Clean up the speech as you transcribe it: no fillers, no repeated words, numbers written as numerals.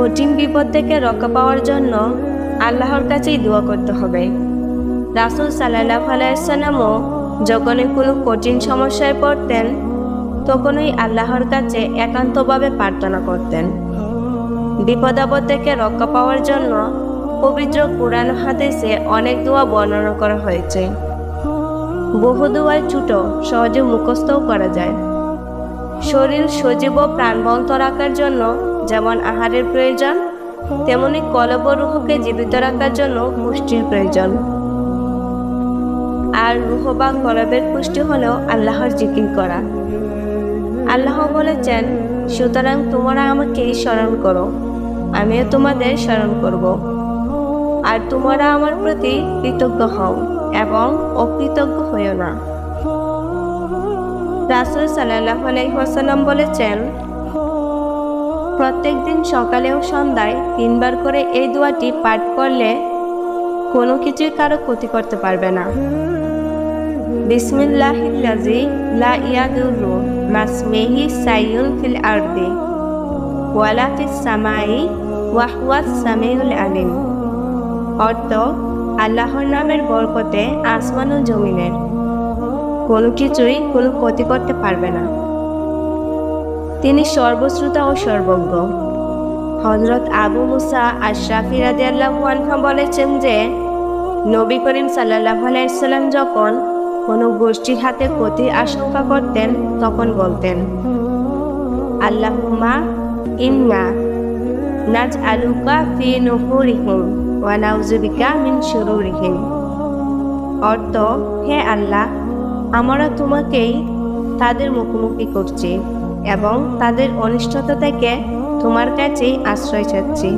কঠিন বিপদ থেকে রক্ষা পাওয়ার জন্য আল্লাহর কাছেই দোয়া করতে হবে। রাসূল সাল্লাল্লাহু আলাইহি ওয়াসাল্লামও যখনই কোনো কঠিন সমস্যায় পড়তেন তখনই আল্লাহর কাছে একান্তভাবে প্রার্থনা করতেন। বিপদ আপদ থেকে রক্ষা পাওয়ার জন্য পবিত্র কুরআন হাদিসে অনেক দোয়া বর্ণনা করা হয়েছে। বহু দোয়াই ছোট, সহজে মুখস্থও করা যায়। শরীর সজীব ও প্রাণবন্ত রাখার জন্য যেমন আহারের প্রয়োজন, তেমনি কলব ও রূহকে জীবিত রাখার জন্য পুষ্টির প্রয়োজন। আর রূহ বা কলবের পুষ্টি হলো আল্লাহর জিকির করা। আল্লাহ বলেছেন, সুতরাং তোমরা আমাকেই স্মরণ করো, আমিও তোমাদের স্মরণ করব। আর তোমরা আমার প্রতি কৃতজ্ঞ হও এবং অকৃতজ্ঞ হইও না। রাসূল সাল্লাল্লাহু আলাইহি ওয়াসাল্লাম বলেছেন, প্রত্যেক দিন সকালে ও সন্ধ্যায় 3 বার করে এই দোয়াটি পাঠ করলে কোনো কিছুই কারো ক্ষতি করতে পারবে না। বিসমিল্লাহিল্লাযী লা ইয়াদুররু মাসমিহি শাইউন ফিল আরদি ওয়ালা ফিস সামাই ওয়া হুয়াস সামিউল আলিম। অর্থ, আল্লাহর নামের বরকতে আসমান ও জমিনের কোনো কিছুই কোনো ক্ষতি করতে পারবে না, তিনি সর্বশ্রোতা ও সর্বজ্ঞ। হযরত আবু মুসা আশরাফি রাদিয়াল্লাহু আনহু বলেছেন যে, নবী করিম সাল্লাল্লাহু আলাইহি ওয়াসাল্লাম যখন কোনো গোষ্ঠীর হাতে ক্ষতির আশঙ্কা করতেন তখন বলতেন, আল্লাহুম্মা ইন্না নাজআলুকা ফি নুহুরিহিম ওয়া নাউযু বিকা মিন শুরুরিহিম। অর্থ, হে আল্লাহ, আমরা তোমাকেই তাদের মুখোমুখি করছি এবং তাদের অনিষ্টতা থেকে তোমার কাছেই আশ্রয় চাচ্ছি।